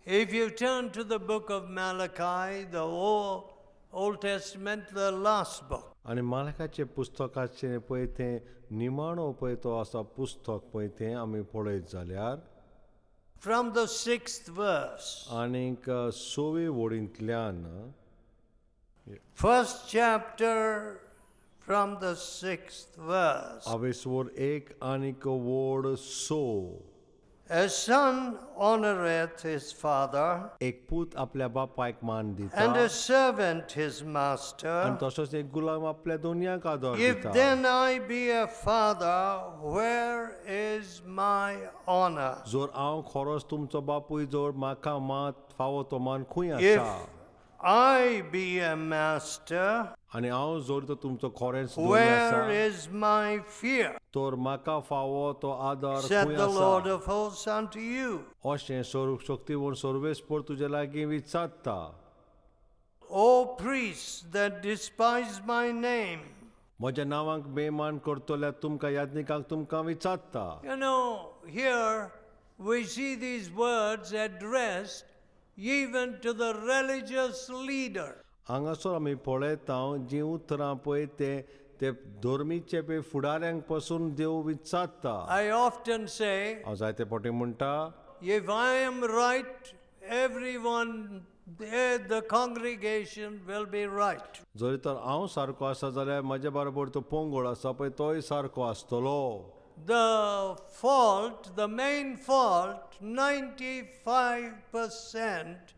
If you turn to the book of Malachi, the Old Testament, the last book, आनी मालकाचे पुस्तकाचे पळय तें निमाणो पळय तो आसा पुस्तक पळय तें आमी पळयत जाल्यार from the 6th verse, आनीक 6वे वडींतल्यान first chapter from the 6th verse. आवेसवर 1 आनीक वड 6. A son honoreth his father, एक पूत आपल्या बापायक मान दिता and a servant his आनी master. तसोच एक गुलाम आपल्या दोनयाक आदर If दिता. then I be a father, where is my honor? जर हांव खरोच तुमचो बापूय जर म्हाका मात फावो तो मान खंय If आसा I be a master, आनी हांव जर तो तुमचो खरेंच दोन where आसा is my fear? तर म्हाका फावो तो आदर Said खंय the Lord आसा of hosts unto you. अशें शक्तिवंत सर्वेस्पर तुजे लागीं विचारता. O priests that despise my name. म्हज्या नांवाक बेमान करतल्या तुमकां याज्ञिकांक तुमकां विचारता. You know, here we see these words addressed even to the religious leader. हांगासर आमी पळयता जीं उतरां पळय ते धर्मीचे पळय फुडाऱ्यांक पासून देव विचारता. I often say, हांव जायते फावटी म्हणटा if I am right, everyone, the congregation will be right. जरी तर हांव सारको आसा जाल्यार म्हजे बरोबर तो पोंगळ आसा पळय तोय सारको आसतलो. The fault, the main fault, 95%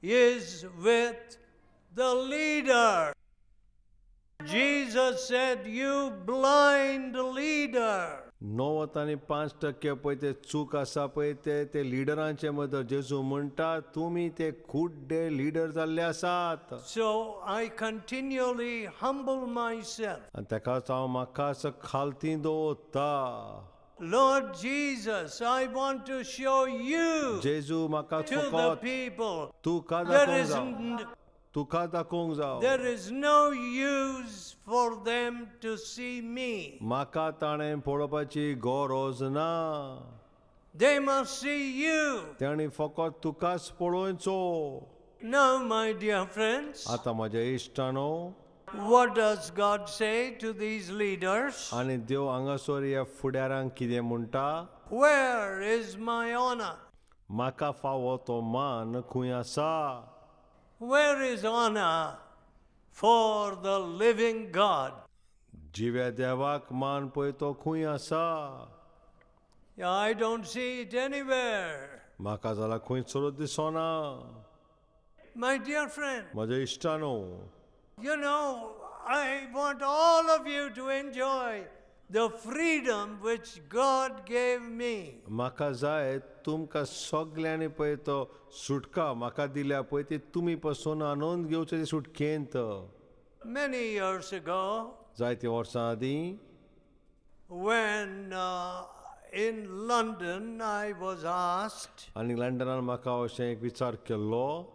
is with the leader. Jesus said, you blind leader. 95% पळय ते चूक आसा पळय ते लिडरांचे मदर. जेजू म्हणटा तुमी ते खुड्डे लिडर जाल्ले आसात. So I continually humble myself. आनी तेकाच हांव म्हाका खालती दवरता. Lord Jesus, I want to show you जेजू म्हाका to the फकत people तुका there दाखोवंक is, जाय. तुका दाखोवंक जाय. there is no use for them to see me. म्हाका ताणें पळोवपाची गरज ना. They must see you. ताणी फकत तुकाच पळोवचो. Now, my dear friends, आतां म्हज्या इश्टानो what does God say to these leaders? आनी देव हांगासर ह्या फुडाऱ्यांक कितें म्हणटा? Where is my honor? म्हाका फावो तो मान खंय आसा? Where is honor for the living God? जिव्या देवाक मान पळय तो खंय आसा? I don't see it anywhere. म्हाका जाल्यार खंयसरूच दिसना. My dear friend, म्हज्या इश्टानो you know, I want all of you to enjoy the freedom which God gave me. म्हाका जाय तुमकां सगल्यांनी पळय तो सुटका म्हाका दिल्या पळय ती तुमी पासून आनंद घेवचे सुटकेंत. Many years ago, जायती वर्सां आदीं when in London I was asked आनी लंडनान म्हाका अशें एक विचार केल्लो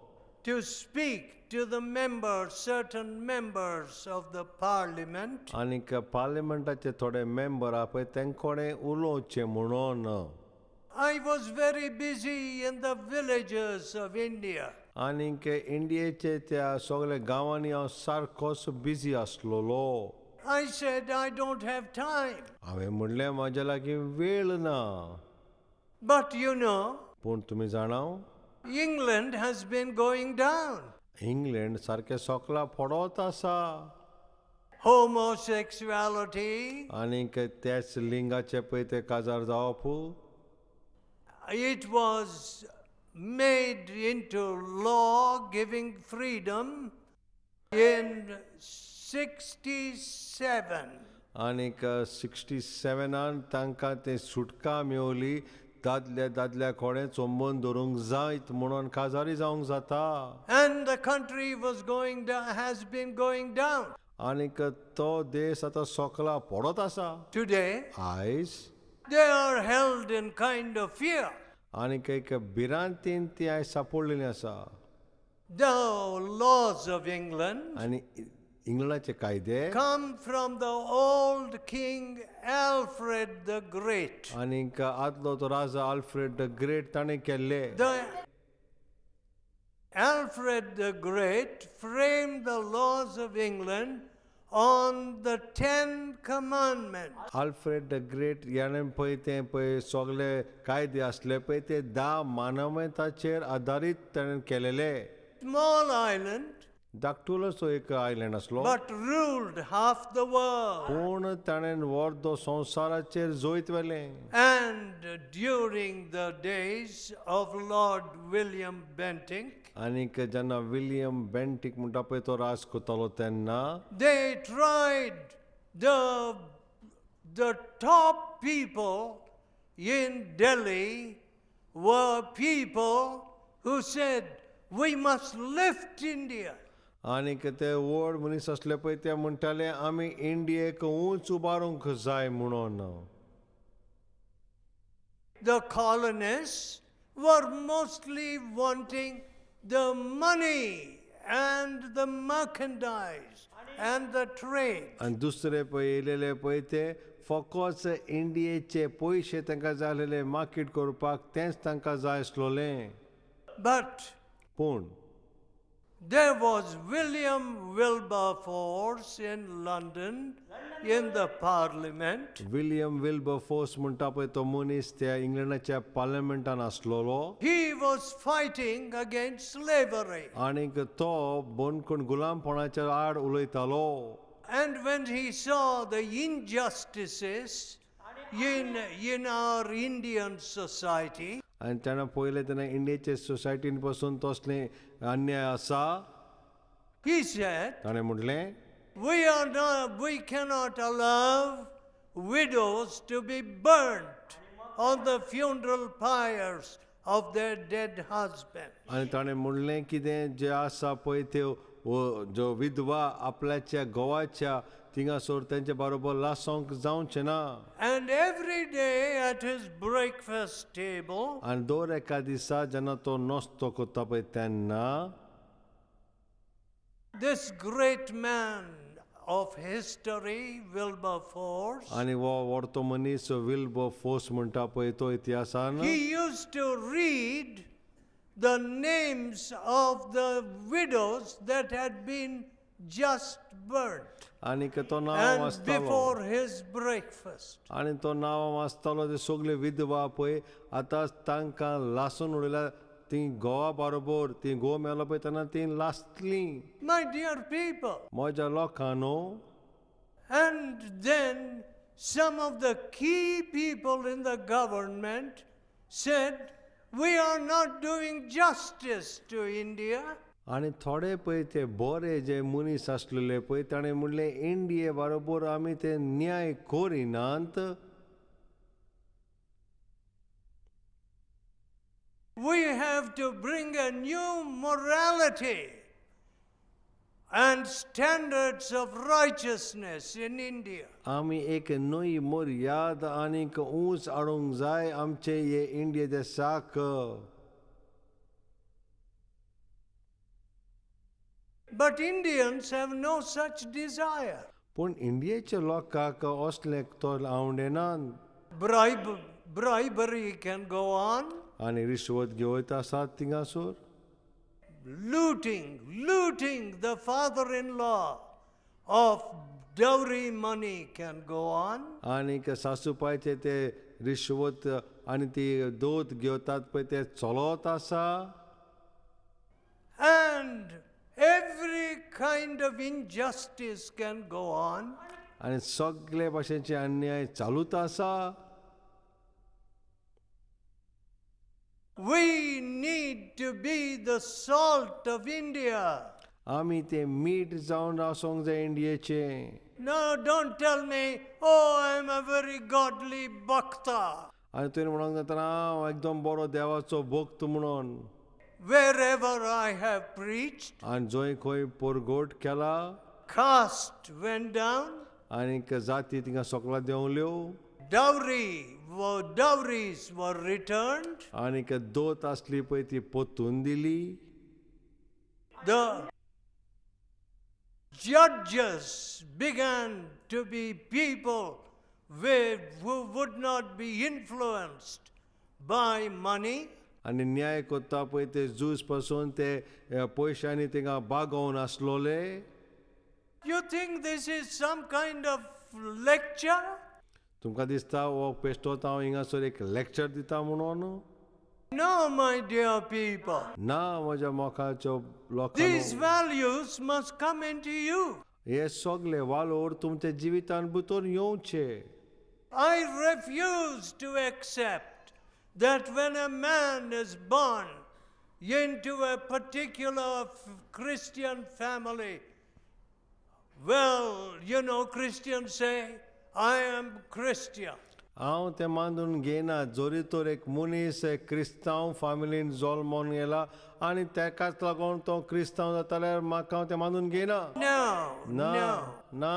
to speak to the members, certain members of the parliament. आनीक पार्लिमेंटाचे थोडे मेंबर आहा पळय तेंकोडे उलोवचें म्हणून. I was very busy in the villages of India. आनीक इंडियेचे त्या सगळ्या गांवांनी हांव सारकोच busy आसलोलो. I said, I don't have time. हांवें म्हणलें म्हाज्या लागीं वेळ ना. But you know, पूण तुमी जाणाव England has been going down. England सारकें सोकला पडत आसा. Homosexuality, आनीक त्याच लिंगाचे पळय ते काजार जावप it was made into law giving freedom in 67. आनीक 67 तांकां ते सुटका मेवली. दादल्या कोणे चोंबून धरूंक जायत म्हणून काजारी जावंक जाता. And the country has been going down. आनीक तो देश आतां सोकला पडत आसा. Today, आयज they are held in kind of fear. आनीक एक भिरांतीन ती आयज सांपडलेली आसा. The laws of England आनी इंग्लंडाचे कायदे come from the old King Alfred the Great. आनीक आदलो तो राजा आल्फ्रेड द ग्रेट ताणें केल्ले. Alfred the Great framed the laws of England on the Ten Commandments. Alfred the Great याणें पळय ते पळय सगळे कायदे आसले पळय ते 10 मानवताचेर आधारीत ताणें केलेले. Small island, धाकटुलोसो एक आयलँड आसलो but ruled half the world. पूण ताणें वर्दो संवसाराचेर जोयत व्हेलें. And during the days of Lord William Bentinck, आनीक जेन्ना विलियम बेंटिक म्हणटा पळय तो राज करतालो तेन्ना they tried the top people in Delhi were people who said, we must lift India. आनीक ते व्हड मनीस आसले पळय ते म्हणटाले आमी इंडियेक उंच उबारूंक जाय म्हणून. The colonists were mostly wanting the money and the merchandise and the trade. आनी दुसरे पळय येयलेले पळय ते फकत इंडियेचे पयशे तांकां जाय आसलेले मार्केट करपाक तेंच तांकां जाय आसलोलें. But पूण there was William Wilberforce in London in the Parliament. William Wilberforce म्हणटा पळय तो मनीस त्या इंग्लंडाच्या पार्लिमेंटान आसलोलो He was fighting against slavery. आनीक तो बोनकून गुलामपणाच्या आड उलयतालो. And when he saw the injustices in our Indian society, आनी ताणें पळयलें तेन्ना इंडियेचे सोसायटीन पासून तसलें अन्याय आसा. he said, ताणें म्हटलें we cannot allow widows to be burnt on the funeral pyres of their dead husband. आनी ताणें म्हणलें कितें जें आसा पळय त्यो ज्यो विधवा आपल्याच्या घोवाच्या थिंगासोर तेंचे बरोबर लासोंक जावचें ना. And every day at his breakfast table, आनी दर एका दिसा जेन्ना तो नास्तो करता पळय तेन्ना this great man of history, Wilberforce, आनी वो व्हडतो मनीस विल्बरफोर्स म्हणटा पळय तो इतिहासान he used to read the names of the widows that had been just burnt. आनीक तो नांव And वाचतालो before his breakfast. आनी तो नांव वाचतालो ते सगळे विधवा पळय आतां तांकां लासून उडयल्या ती घोवा बरोबर ती घोव मेलो पळय तेन्ना ती लासतली. My dear people. म्हज्या लोकांनो. And then some of the key people in the government said, we are not doing justice to India. आनी थोडे पळय ते बरे जे मनीस आसलेले पळय ताणें म्हणलें इंडिये बरोबर आमी ते न्याय करिनात. We have to bring a new morality and standards of righteousness in India. आमी एक नवी मर्याद आनीक उंच हाडूंक जाय आमचे हे इंडिये देशाक. But Indians have no such desire. पूण इंडियेच्या लोकांक असलें तो आवडेनात. Bribery can go on. आनी रिश्वत घेवत आसात थिंगासोर. Looting the father-in-law of dowry money can go on. आनीक सासूपायचे ते रिश्वत आनी ती दोत घेवतात पळय ते चलत आसा. And every kind of injustice can go on. आनी सगळे भाशेचे अन्याय चालूच आसा. We need to be the salt of India. आमी ते मीठ जावन आसोंक जाय इंडियेचे. No, don't tell me, oh, I'm a very godly bhakta. आनी तुवें म्हणूंक जाता हांव एकदम बरो देवाचो भक्त म्हणून. Wherever I have preached, आनी जंय खंय परगोट केला caste went down, आनीक जाती थिंगा सोकला देंवल्यो. dowries were returned. आनीक दोत आसली पळय ती पोत्तून दिली. The judges began to be people who would not be influenced by money. आनी न्याय कोत्ता पळय ते जूज पासून ते पयशांनी तिंगा बागोवन आसलोले. You think this is some kind of lecture? तुमकां दिसता हो पेस्टोत हांव हिंगासर एक लेक्चर दिता म्हणून? No, my dear people. ना म्हज्या मोखाच्यो These लोकांनो, values must come into you. हे सगळे वालोर तुमच्या जिवितान भितर येवचे. I refuse to accept that when a man is born into a particular Christian family, well, you know, Christians say, I am Christian. हांव तें मानून घेयना जोरी तर एक मनीस क्रिस्तांव फामिलीन जल्मोन गेला आनी तेकाच लागून तो क्रिस्तांव जाता जाल्यार म्हाका हांव तें मानून घेयना. No, ना no. ना.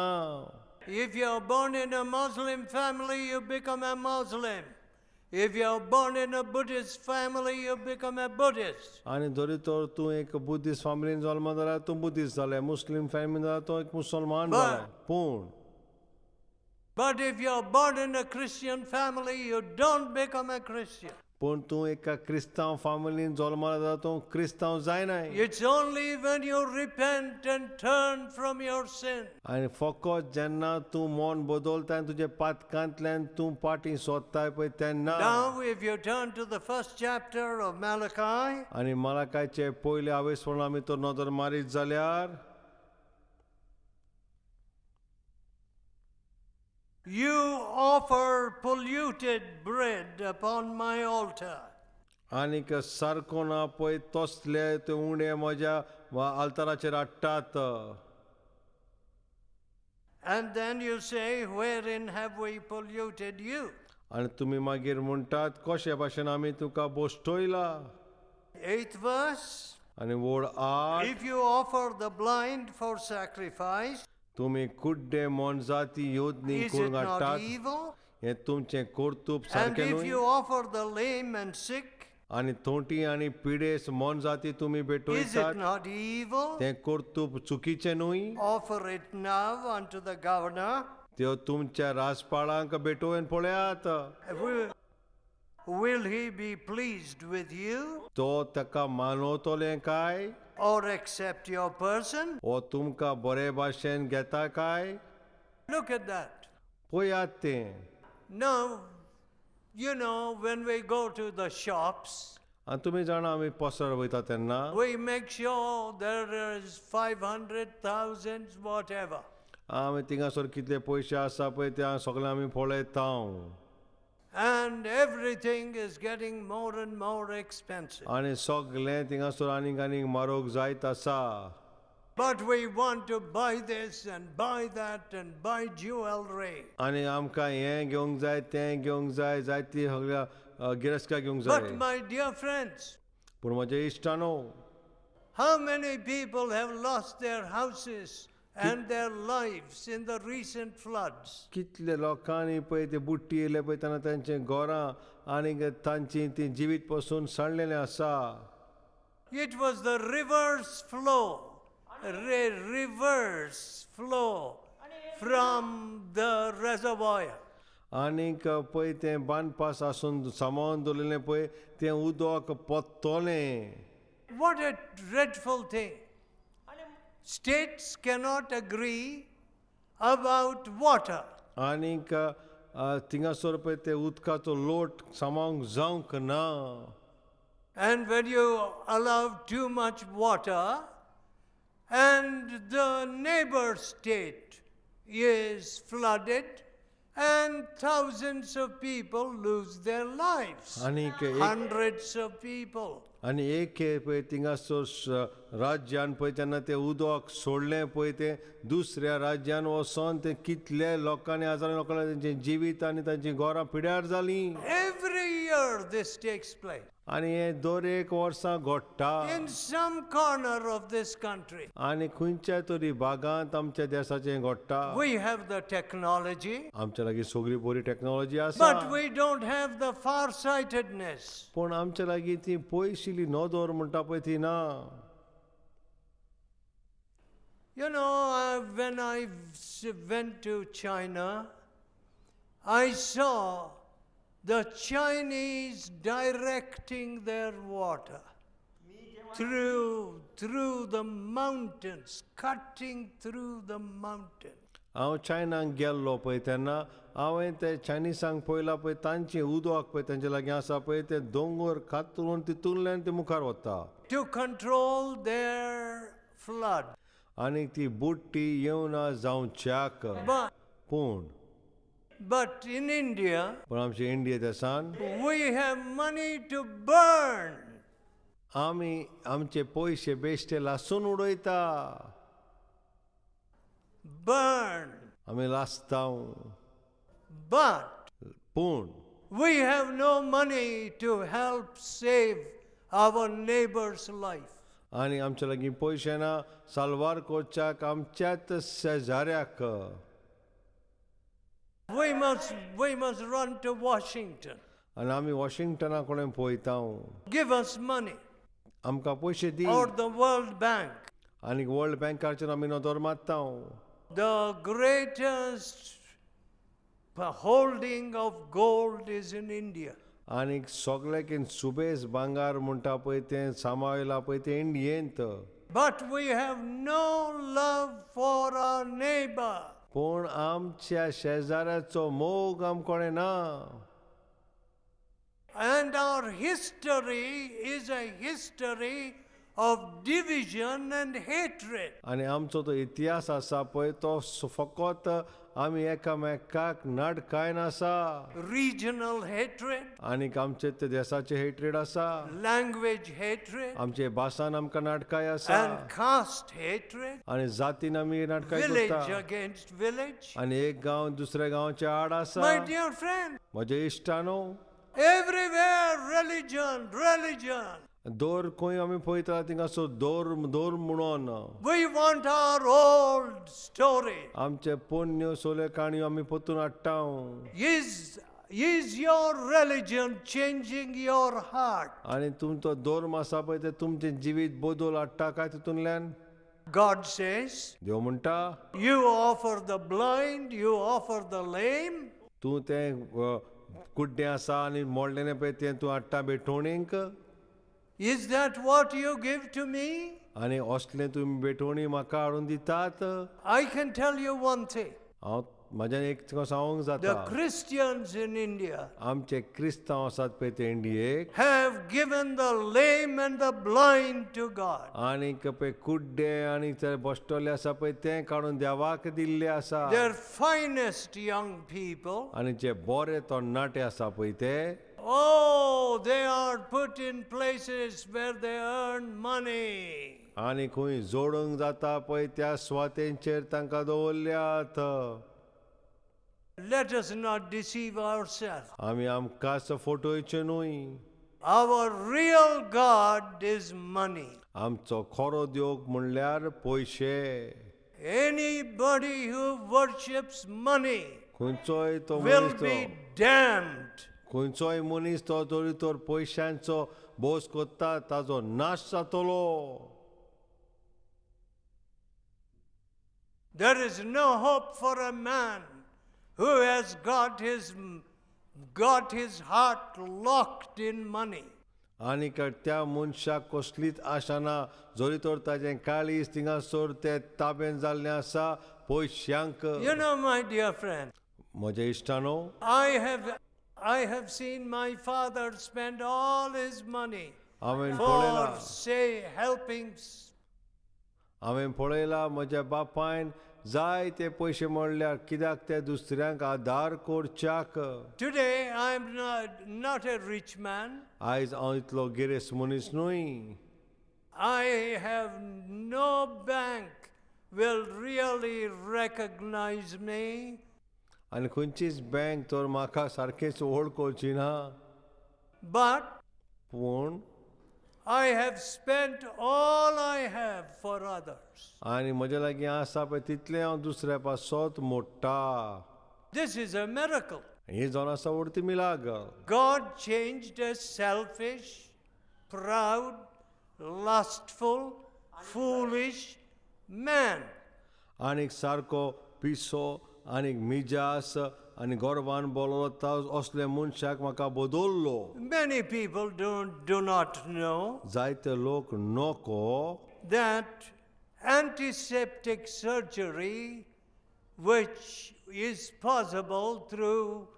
If you're born in a Muslim family, you become a Muslim. If you're born in a Buddhist family, you become a Buddhist. आनी जोरी तर तूं एक बुद्धिस्ट फामिलीन जल्म जाल्यार तूं बुद्धिस्ट जालें, मुस्लीम फॅमिलीन जाल्यार तो एक मुसलमान जालें. पूण But if you're born in a Christian family, you don't become a Christian. पूण तूं एका क्रिस्तांव फामिलीन जल्माला जाल्यार तूं क्रिस्तांव जायनाय. It's only when you repent and turn from your sin. आनी फकत जेन्ना तूं मन बदलता आनी तुजे पातकांतल्यान तूं फाटीं सोदताय पळय तेन्ना. Now, if you turn to the first chapter of Malachi, आनी मालाकाचे पयले आवेसपणां भितर नदर मारीत जाल्यार you offer polluted bread upon my altar. आनीक सारको ना पळय तसले ते उंडे म्हज्या आल्ताराचेर हाडटात. And then you say, wherein have we polluted you? आनी तुमी मागीर म्हणटात कशे भाशेन आमी तुका बोश्टयला. 8th verse. आनी वोड 8 If you offer the blind for sacrifice, तुमी कुड्डे मन जाती योजनी is it करून not हाडटात. evil? हें तुमचें कर्तूप And सारकें if न्हय. you offer the lame and sick, आनी थोंटी आनी पिडेस मन जाती तुमी is it भेटयतात. not evil? तें कर्तूप चुकीचें न्हय. Offer it now unto the governor. त्यो तुमच्या राजपाळांक भेटोवन पळयात. Will he be pleased with you तो ताका मानवतोलें काय or accept your person? ओ तुमकां बरे भाशेन घेता काय? Look at that. पळयात तें. Now, you know, when we go to the shops, आनी तुमी जाणा आमी पसर वयता तेन्ना we make sure there is 500,000, whatever. आमी थिंगासर कितले पयशे आसा पळय ते सगळे आमी पळयता. And everything is getting more and more expensive. आनी सगळें थिंगासर आनीक आनीक म्हारग जायत आसा. But we want to buy this and buy that and buy jewelry. आनी आमकां हें घेवंक जाय तें घेवंक जाय जायती सगळ्या गिरेस्तकां घेवंक जाय. But my dear friends, पूण म्हजे इश्टानो, how many people have lost their houses and their lives in the recent floods? कितले लोकांनी पळय ते बुट्टी येयले पळय तेन्ना तांचें घरां आनीक तांची ती जिवीत पासून सडलेलें आसा. It was the reverse flow from the reservoir. आनीक पळय तें बांदपास आसून सांबाळून दवरलेलें पळय तें उदक पत्तोलें. What a dreadful thing. States cannot agree about water. आनीक थिंगासर पळय ते उदकाचो लोट सांबाळूंक जावंक ना. And when you allow too much water, and the neighbor state is flooded, and thousands of people lose their lives. आनीक Hundreds of people. आनी एक पळय थिंगासर राज्यान पळय तेन्ना तें उदक सोडलें पळय तें दुसऱ्या राज्यान वचोन ते कितले लोकांनी हजारां लोकांनी तेंचें जिवीत आनी तांचीं घरां पिड्यार जालीं. Every year this takes place. आनी हें दर एक वर्सा घडटा. In some corner of this country. आनी खंयच्या तरी भागांत आमच्या देशाचें घडटा. We have the technology, आमच्या लागीं सगळी बरी टॅक्नॉलॉजी आसा. but we don't have the farsightedness. पूण आमच्या लागीं ती पयशिल्ली नदर म्हणटा पळय ती ना. You know, when I went to China, I saw the Chinese directing their water through the mountains, cutting through the mountains. हांव चायनाक गेल्लो पळय तेन्ना हांवें ते चायनिसांक पळयलां पळय तांचें उदक पळय तांचे लागीं आसा पळय ते दोंगर कातरून तितूंतल्यान ते मुखार वता To control their flood. आनी ती बुडटी येवना जावच्याक But in India, पूण आमचे इंडिये देसान we have money to burn. आमी आमचे पयशे बेश्टे लासून उडयता Burn. आमी लासताव But पूण we have no money to help save our neighbor's life. आनी आमचे लागीं पयशे ना साल्वार करच्याक आमच्याच शेजाऱ्याक We must run to Washington. आनी आमी वॉशिंग्टना कडेन पळयता Give us money. आमकां पयशे दी Or the World Bank. आनी वर्ल्ड बँकाचेर आमी नदर मारता The greatest holding of gold is in India. आनी सगळ्याकीन सुबेज भांगार म्हणटा पळय तें सांबाळिलां पळय तें इंडियेंत But we have no love for our neighbor. पूण आमच्या शेजाऱ्याचो मोग आमकोडे ना And our history is a history of division and hatred. आनी आमचो तो इतिहास आसा पळय तो फकत आमी एकामेकाक नाडकायन आसा Regional hatred, आनीक आमचे ते देशाचे हेट्रेड आसा language hatred, आमचे भासान आमकां नाटकाय आसा and caste hatred, आनी जातीन आमी नाटकाय village करता against village. आनी एक गांव दुसऱ्या गांवच्या आड आसा My dear friend, म्हजे इश्टानो everywhere religion. दोर खंय आमी पळयता थिंगासो दोर म्हणून We want our old story. आमचे पोन्न्यो सोले काणयो आमी पोतून हाडटा Is your religion changing your heart? आनी तुमचो दोर्म आसा पळय ते तुमचें जिवीत बदल हाडटा काय तितूंतल्यान God says, देव म्हणटा you offer the blind, you offer the lame. तूं तें कुड्डें आसा आनी मोडलें पळय तें तूं हाडटा बेठोणींक Is that what you give to me? आनी असलें तुमी बेठोणी म्हाका हाडून दितात I can tell you one thing. हांव म्हाज्यान एक सांगूंक The जाता Christians in India आमचे क्रिस्तांव आसात पळय ते इंडियेक have given the lame and the blind to God. आनीक पळय कुड्डे आनी ते बसटोले आसा पळय तें काडून देवाक दिल्ले आसा Their finest young people, आनी जे बरे तरणाटे आसा पळय ते oh, they are put in places where they earn money. आनी खंय जोडूंक जाता पळय त्या सुवातेंचेर तांकां दवरल्यात Let us not deceive ourselves. आमी आमकांच फटोवचे न्हय Our real God is money. आमचो खरो देव म्हणल्यार पयशे Anybody who worships money खंयचोय तो will मनीस be damned. खंयचोय मनीस तो तरी तर पयशांचो बोस कोत्ता ताजो नाश जातलो There is no hope for a man who has got his heart locked in money. आनीक त्या मनशाक कसलीच आशा ना जरी तर ताजें काळीज थिंगासोर ते ताबेन जाल्लें आसा पयशांक You know, my dear friend, म्हजे इश्टानो I have seen my father spend all his money हांवें for हांवें पळयलां म्हज्या बापायन जाय ते पयशे मोडल्यार कित्याक ते दुसऱ्यांक आदार करच्याक Today I am not a rich man. आयज हांव इतलो गिरेस्त मनीस न्हय I have no bank will really recognize me. आनी खंयचीच बँक तर म्हाका सारकेंच वळखुची ना But पूण I have spent all I have for others. आनी म्हजे लागीं आसा पळय तितलें हांव दुसऱ्या पासत मोडटा This is a miracle. ही जावन आसा उरती मिलाग God changed a selfish, proud, lustful, foolish man. आनीक सारको पिसो आनीक मिजास आनी गोरवान बोलता असले मनशाक म्हाका बदल्लो. Many people do not know जायते लोक नको that antiseptic surgery, which is possible through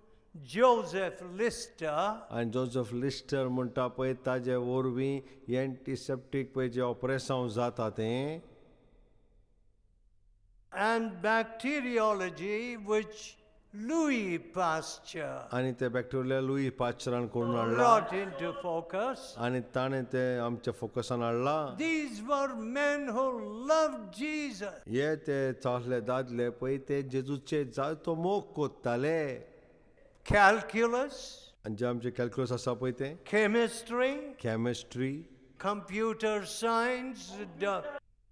Joseph Lister, आनी जोसेफ लिस्टर म्हणटा पळय ताजे वरवीं एंटीसेप्टीक पळय जें ऑपरेशन जाता तें and bacteriology, which Louis Pasteur आनी ते बॅक्टेरिया लुई पाश्चरान करून हाडला brought into focus. आनी ताणें ते आमच्या फोकसान हाडला. These were men who loved Jesus. हे ते चासले दादले पळय ते जेजूचे जायतो मोग कोत्ताले. Calculus, आनी जे आमचे कॅल्क्युलस आसा पळय ते chemistry, chemistry computer science,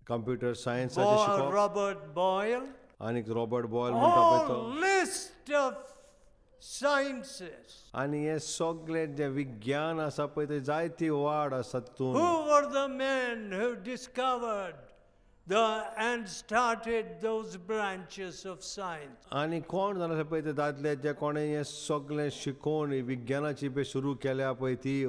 computer सायन्साचे शिकप Robert Boyle, आनी रॉबर्ट बॉयल म्हणटा पळय तो whole list of sciences. आनी हे सगळे जे विज्ञान आसा पळय ते जायती वाड आसा Who तितून. were the men who discovered and started those branches of science? आनी कोण जावन आसा पळय ते दादले जे कोणें हें सगळें शिकोवन विज्ञानाची पळय सुरू केल्या पळय ती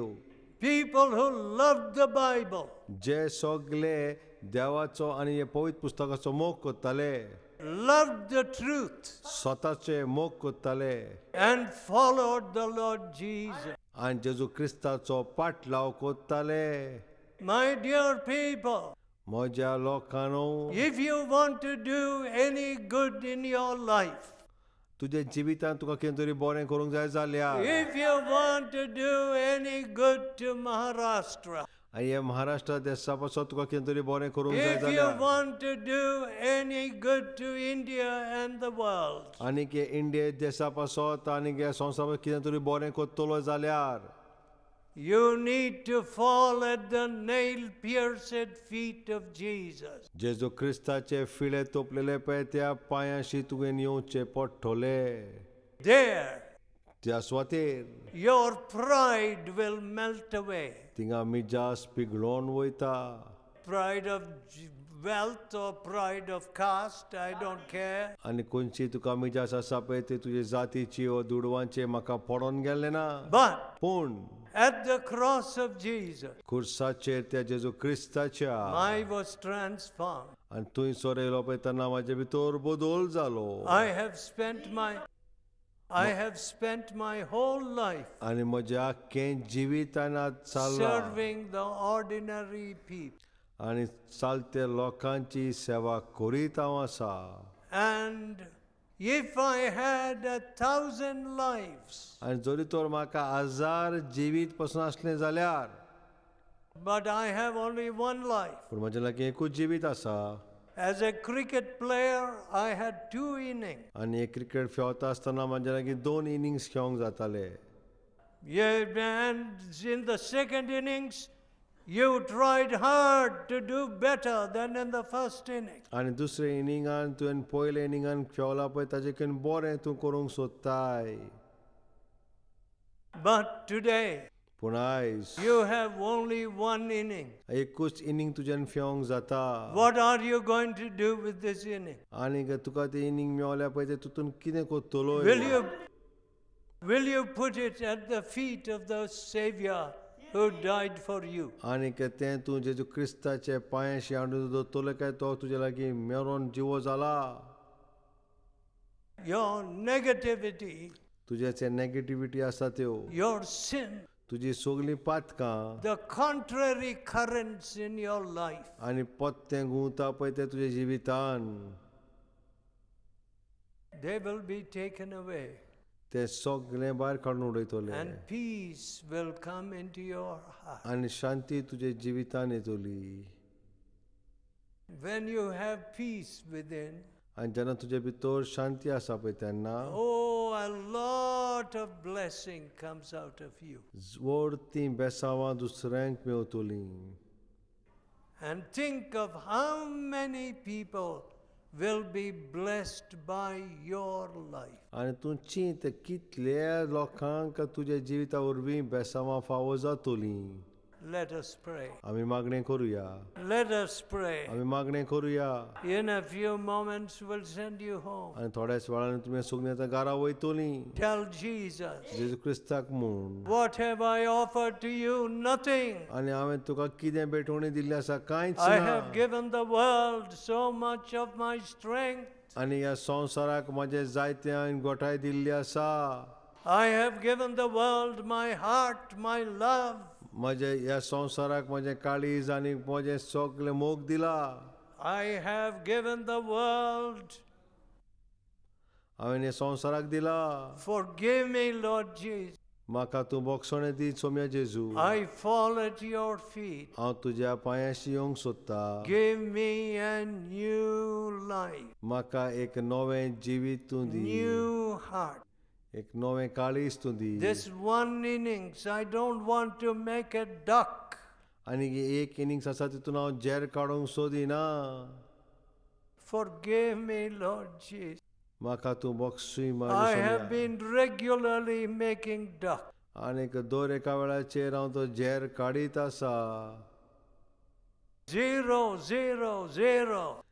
People who loved the Bible, जे सगळे देवाचो आनी हे पवित्र पुस्तकाचो मोग कोत्ताले, loved the truth, स्वताचे मोग कोत्ताले and followed the Lord Jesus. आनी जेजू क्रिस्ताचो पाटलाव कोत्ताले. My dear people, म्हज्या लोकांनो, if you want to do any good in your life, तुजे जिवितान तुका कितें तरी बरें करूंक जाय जाल्यार if you want to do any good to Maharashtra, आनी हे महाराष्ट्र देशा पासून तुका कितें तरी बरें करूंक जाय if you जाल्यार want to do any good to India and the world, आनी के इंडिये देशा पासत आनी के संवसार कितें तरी बरें कोत्तलो जाल्यार you need to fall at the nail-pierced feet of Jesus. जेजू क्रिस्ताचे फिळे तोपलेले पळय त्या पांयाशी तुवें येवचें पडटलें. There, त्या सुवातेर your pride will melt away. थिंगा मिजास पिगळोन वयता. Pride of wealth or pride of caste, I don't care. आनी खंयची तुका मिजास आसा पळय ती तुजे जातीची वा दुडवांचे म्हाका पडोन गेल्ले ना. But पूण at the cross of Jesus, खुर्साचेर त्या जेजू क्रिस्ताच्या I was transformed. आनी तुंय सोरयलो पळय तेन्ना म्हाजे भितर बदल जालो. I have spent my whole life आनी म्हजें आख्खें जिवीत आनी आतां चल्लां serving the ordinary people. आनी चालते लोकांची सेवा करीत हांव आसा. And if I had 1,000 lives, आनी जरी तर म्हाका 1000 जिवीत पासून आसलें जाल्यार but I have only one life. पूण म्हजे लागीं एकूच जिवीत आसा. As a cricket player, I had 2 innings. आनी एक क्रिकेट खेळटा आसतना म्हाजे लागीं 2 इनिंग्स खेळोंक जाताले. Yeah, and in the second innings, you tried hard to do better than in the first inning. आनी दुसरे इनिंगान तुवें पयले इनिंगान खेळला पळय ताजेकन बरें तूं करूंक सोदताय. But today, पूण आयज you have only one inning. एकूच इनिंग तुज्यान खेळोंक जाता. What are you going to do with this inning? आनी तुका ती इनिंग मेवल्या पळय ते तुतून कितें कोत्तलो. Will you put it at the feet of the Savior who died for you? आनी तें तूं जेजू क्रिस्ताचे पांयाशी हाडून दवरतलो काय तो तुजे लागीं मेरोन जिवो जाला. Your negativity, तुज्याचे नेगेटिविटी आसा त्यो, your sin, तुजी सगलीं पातकां the contrary currents in your life, आनी पत्तें घुंवता पळय ते तुजे जिवितान they will be taken away. ते सगळें भायर काडून उडयतले. And peace will come into your heart. आनी शांती तुजे जिवितान येतली. When you have peace within, आनी जेन्ना तुजे भितर शांती आसा पळय तेन्ना a lot of blessing comes out of you. व्हडतीं बेसांवां दुसऱ्यांक मेवतलीं. And think of how many people will be blessed by your life. आनी तूं चिंत कितले लोकांक तुजे जिविता वरवीं बेसांवां फावो जातलीं. Let us pray. आम्ही मागणी करूया. Let us pray. आम्ही मागणी करूया. In a few moments, we'll send you home. आणि थोड्याच वेळाने तुम्ही सुगण्याचा गारा वयतली. Tell Jesus, जेजू क्रिस्ताक म्हूण. what have I offered to you? Nothing. आणि हांवें तुका कितें भेटवणी दिल्ली आसा कांयच I ना. have given the world so much of my strength. आनी ह्या संवसाराक म्हजें जायतें हांवें गोठाय दिल्ली आसा. I have given the world my heart, my love. म्हजे ह्या संवसाराक म्हजें काळीज आनी म्हजें सगळें मोग दिला. I have given the world. हांवें ह्या संवसाराक दिला. Forgive me, Lord Jesus. म्हाका तूं बोगसोणें दी सोम्या जेजू. I fall at your feet. हांव तुज्या पांयाशी येवंक सोदतां. Give me a new life, म्हाका एक नवें जिवीत तूं दी. new heart. एक नवें काळीज तूं दी. This one innings, I don't want to make a duck. आनी एक इनिंग्स आसा तितून हांव झेर काडूंक सोदिना. Forgive me, Lord Jesus. म्हाका तूं बोगसूय I मारी have Saumya. been regularly making duck. आनीक दर एका वेळाचेर हांव तो झेर काडीत आसा. 0, 0, 0.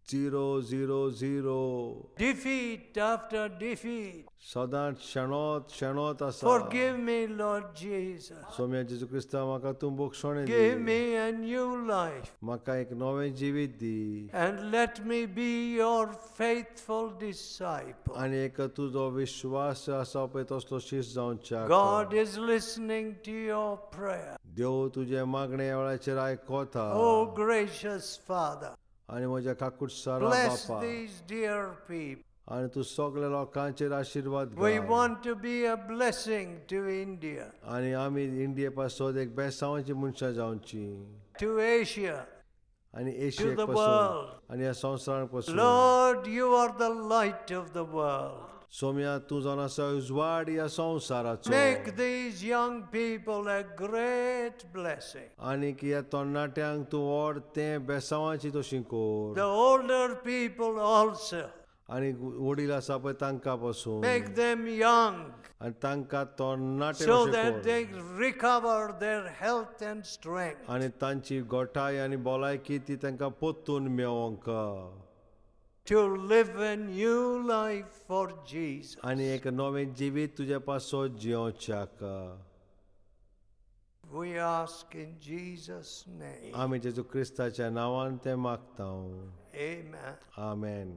0-0-0. Defeat after defeat. सदांच शेणोत आसा. Forgive me, Lord Jesus. सोम्या जेजू क्रिस्ता म्हाका तूं बोगसोणें Give the. me a new life. म्हाका एक नवें जिवीत दी. And let me be your faithful disciple. आनी एक तुजो विश्वास आसा पळय तसलो शिश्य जावच्या. God is listening to your prayer. देव तुजे मागणे ह्या वेळाचेर आयकोता. Oh, gracious Father, आनी म्हज्या काकुटसारा bless बापा. these dear people. आनी तूं सगल्या लोकांचेर आशिर्वाद We घाल. want to be a blessing to India, आनी आमी इंडिये पासून एक बेसांवाची मनशां जावची. to Asia. आनी To एशियेक the पासून world. आनी ह्या संवसाराक पासून. Lord, you are the light of the world. Saumya तूं जावन आसा उजवाड ह्या संवसाराचो. Make these young people a great blessing. आनीक ह्या तरणाट्यांक तूं व्हड तें बेसांवाची तशीं core. The older people also. आनी वडील आसा पळय तांकां पासून. Make them young आनी तांकां तरणाटे so कशें that core. they recover their health and strength. आनी तांची गोठाय आनी भलायकी ती तांकां परतून मेळोंक. To live a new life for Jesus. आनी एक नवें जिवीत तुजे पासो जियोच्याक. We ask in Jesus' name. आमी जेजू क्रिस्ताच्या नांवान तें मागता. Amen. आमेन.